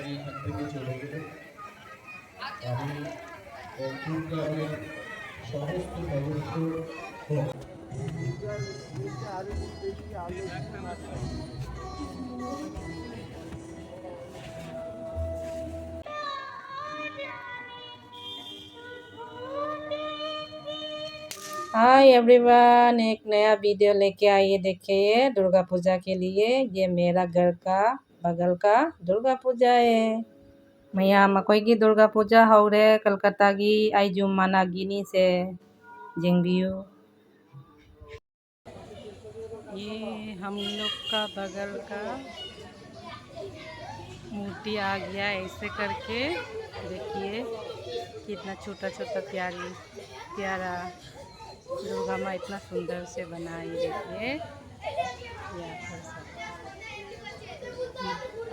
এখান থেকে চলে গেলেন। আমি ট্যুর ক্লাবের সমস্ত সদস্য हाय एवरीवन, एक नया वीडियो लेके आइए। देखिए दुर्गा पूजा के लिए ये मेरा घर का बगल का दुर्गा पूजा है। मैया मकोई की दुर्गा पूजा हौरे कलकत्ता की आईजुम मानागिनी से जिंगबियू। ये हम लोग का बगल का मूर्ति आ गया ऐसे करके। देखिए कितना छोटा छोटा प्यारा दुर्गा माँ इतना सुंदर से बनाई। देखिए यहाँ पर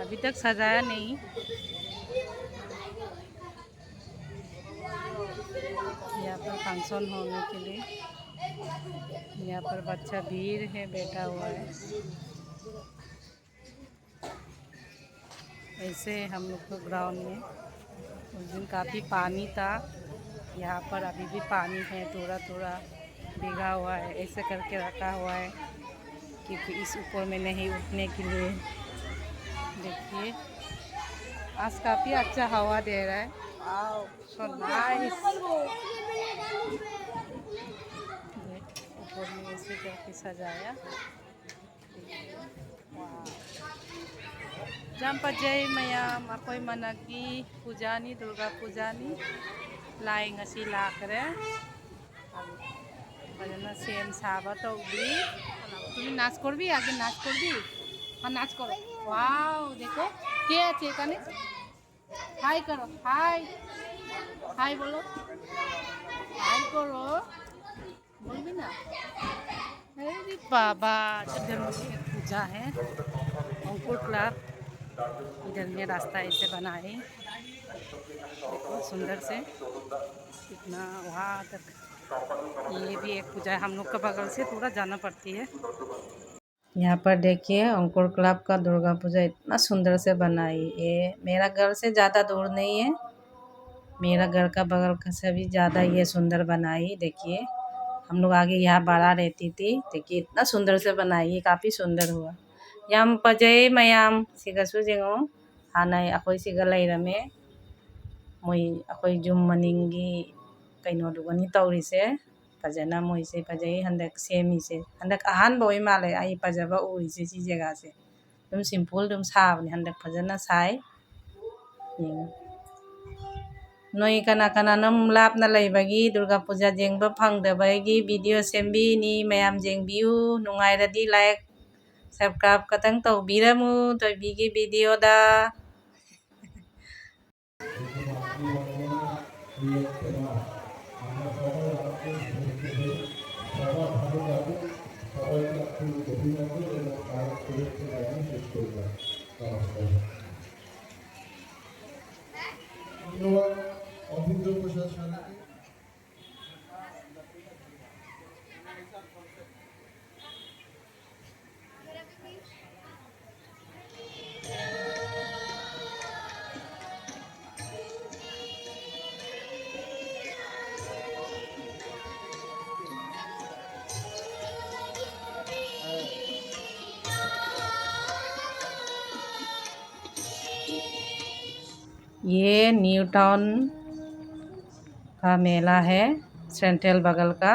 अभी तक सजाया नहीं। यहाँ पर फंक्शन होने के लिए यहाँ पर बच्चा भीड़ है बैठा हुआ है। ऐसे हम लोग को ग्राउंड में उस दिन काफ़ी पानी था। यहाँ पर अभी भी पानी है, थोड़ा थोड़ा भीगा हुआ है। ऐसे करके रखा हुआ है क्योंकि इस ऊपर में नहीं उठने के लिए। देखिए आज काफ़ी अच्छा हवा दे रहा है। So nice. ऊपर में ऐसे करके सजाया। Jampajay mayam ako'y managi pujani Durga pujani lai ngasi lakre bajana sem saba togbi তুমি নাচ করবি আগে নাচ করবি আর নাচ করো ওয়াও দেখো কে আছে এখানে হাই করো হাই হাই বলো হাই করো बोलबी ना अरे बाबा इधर में पूजा है अंकुर क्लब इधर में रास्ता ऐसे बनाए देखो सुंदर से कितना वहाँ तक। ये भी एक पूजा है हम लोग का बगल से पूरा जाना पड़ती है। यहाँ पर देखिए अंकुर क्लब का दुर्गा पूजा इतना सुंदर से बनाई। ये मेरा घर से ज़्यादा दूर नहीं है, मेरा घर का बगल का से भी ज़्यादा ये सुंदर बनाई। देखिए हम लोग आगे यहाँ बाड़ा रहती थी। देखिए इतना सुंदर से बनाई, काफ़ी सुंदर हुआ। याम पजय मयाम सिगसु जेंगो हानाय अखोय सिगा लैरमे मोय अखोय जुम मनिंगी कइनो दुगनी तौरिसे फजना मोयसे फजय हंदक सेमिसे हंदक अहान बोय माले आई फजबा उरिसे सी जगह से दुम सिंपल दुम साबने हंदक फजना साय नोई कना कना नम लापना लैबगी Durga Puja जेंगबा फंगदबगी video सेमबिनी मयाम जेंगबियू नुंगाइरदी like subscribe कतंग तौबिरमु तौबिगी वीडियोदा। অভিজ্ঞ প্রশাসন ये न्यू टाउन का मेला है सेंट्रल बगल का।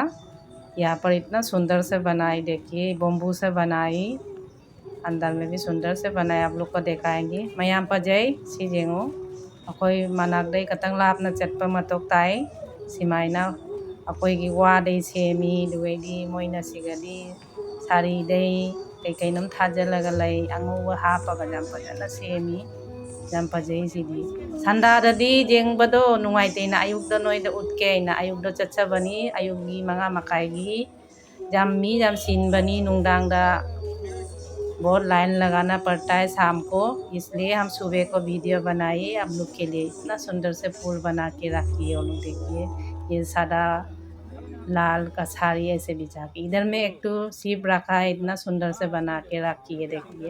यहाँ पर इतना सुंदर से बनाई। देखिए बम्बू से बनाई, अंदर में भी सुंदर से बनाया। आप लोग को दिखाएंगे। मैं यहाँ पर जय सीजेंगो अकोई मनागदई कतंग लापना चटपा मतोक ताई सिमाइना अकोई की वादई सेमी दुवेदी मोइना सिगदी सारी दई कई नम थाजलगा लै अंगुवा हापगा जाम फजना सेमी जाम फजई सिदी संदाददी जेंगबदो नुंगाइतेना अयुक्दा नोइदा उतकेना अयुक्दा चच्छबनी अयुक्गी मंगा मकाईगी जाम मी जाम सिनबनी नुंगदांगदा बहुत लाइन लगाना पड़ता है शाम को, इसलिए हम सुबह को वीडियो बनाई आप लोग के लिए। इतना सुंदर से फूल बना के रखी है। वो लोग देखिए ये सादा लाल का साड़ी ऐसे बिछा के इधर में एक तो शिव रखा है, इतना सुंदर से बना के रखी है। देखिए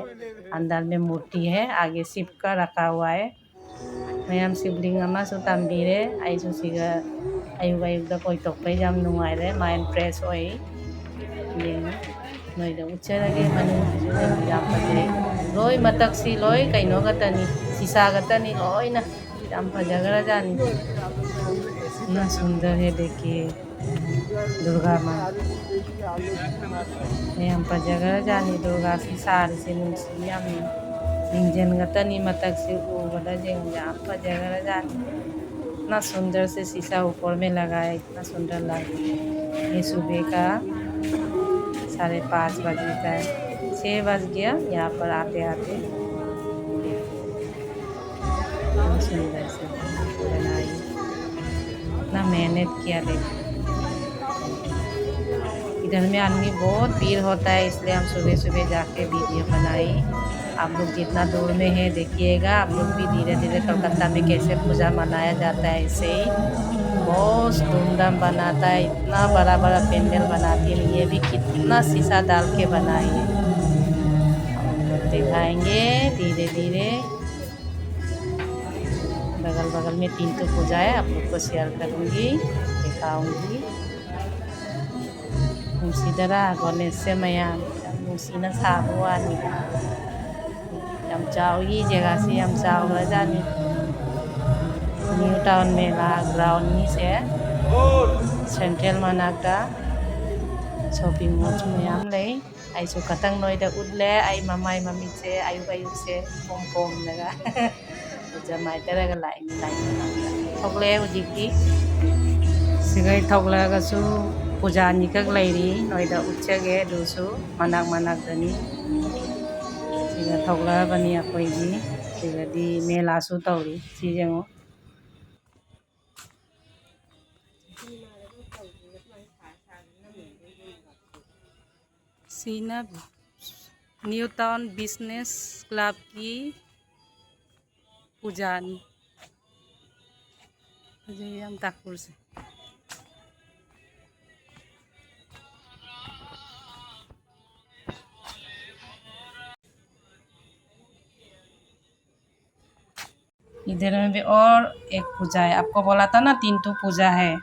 अंदर में मूर्ति है, आगे शिव का रखा हुआ है। ꯃꯌꯥꯝ ꯁꯤꯕ꯭ꯂꯤꯡ ꯑꯃꯁꯨ ꯇꯝꯕꯤꯔꯦ ꯑꯩꯁꯨ ꯁꯤꯒ ꯑꯌꯨꯛ ꯑꯌꯨꯛꯇ ꯀꯣꯏꯊꯣꯛꯄ ꯌꯥꯝ ꯅꯨꯡꯉꯥꯏꯔꯦ ꯃꯥꯏꯟ ꯐ꯭ꯔꯦꯁ ꯑꯣꯏ ꯌꯦꯡꯉꯨ ꯅꯣꯏꯗ ꯎꯠꯆꯔꯒꯦ ꯃꯅꯨꯡꯁꯤꯁꯨ ꯌꯥꯝ ꯐꯖꯩ ꯂꯣꯏ ꯃꯊꯛꯁꯤ ꯂꯣꯏ ꯀꯩꯅꯣ ꯈꯛꯇꯅꯤ ꯁꯤꯁꯥ ꯈꯛꯇꯅꯤ ꯂꯣꯏꯅ ꯌꯥꯝ फजगराजानी इतना सुंदर है देखिए दुर्गा माँ यम फजगराजानी दुर्गा सी सारी से नुंसी यामना निंजन गतनी मतक से उबदा जेंग यम फजगराजानी इतना सुंदर से शीशा ऊपर में लगा है इतना सुंदर लगा ये सुबह का 5:30 बजे का 6 बज गया यहाँ पर आते आते सुंदर से बनाई इतना मेहनत किया देखो इधर में आदमी बहुत भीड़ होता है इसलिए हम सुबह सुबह जाके वीडियो बनाई आप लोग जितना दूर में है देखिएगा आप लोग भी धीरे धीरे कलकत्ता में कैसे पूजा मनाया जाता है ऐसे ही बहुत धूमधाम बनाता है इतना बड़ा बड़ा पेंडल बनाती है ये भी कितना शीशा डाल के बनाई है हम लोग दिखाएंगे धीरे धीरे बगल बगल में 3 तो पूजा है आप लोग को शेयर करूँगी दिखाऊँगी मुसीदरा गणेश से मैम मुसीना साबुआनी हम चावगी जगह से हम चाव जानी न्यू टाउन मेला ग्राउंड से सेंट्रल मनाकता शॉपिंग मॉल मैम ले आइसु कतंग नोयदा उदले आई ममाई मम्मी से आयु आयु से पोम पोम लगा जमाई तरह लाइन थोगले हुजिकी सिगै थोगलागसु पूजा निकक लैरी नोयदा उच्चगे दुसु मनाक मनाक दनी सिगा थोगला बनी अखोइगी सिगादी मेलासु तौरी सिजेंगो सीना न्यू टाउन बिजनेस क्लब की पूजानी हम ताकपुर से इधर में भी और एक पूजा है आपको बोला था ना 3 तो पूजा है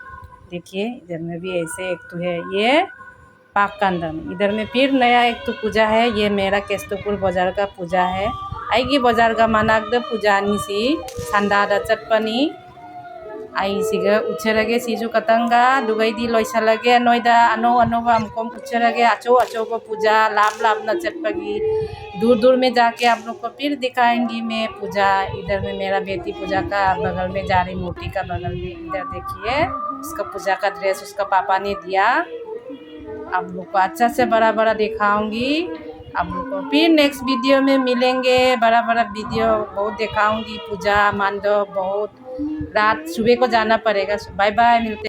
देखिए इधर में भी ऐसे एक तो है ये पाक कांदन इधर में फिर नया एक तो पूजा है ये मेरा केस्तुपुर बाजार का पूजा है आईगी बाजार का मनाक द पूजा निसी संदा द चटपनी आई सिगा उछरगे सिजु कतंगा दुगई दी लोइसलगे नोइदा अनो अनोबा हमको उछरगे अचो अचो को पूजा लाभ लाभ न चटपगी दूर दूर में जाके आप लोग को फिर दिखाएंगी मैं पूजा इधर में मेरा बेटी पूजा का बगल में जा रही मूर्ति का बगल में इधर देखिए उसका पूजा का ड्रेस उसका पापा ने दिया आप लोग को अच्छा से बड़ा बड़ा दिखाऊंगी आप लोग को फिर नेक्स्ट वीडियो में मिलेंगे बड़ा बड़ा वीडियो बहुत दिखाऊंगी पूजा मंडप बहुत रात सुबह को जाना पड़ेगा बाय बाय मिलते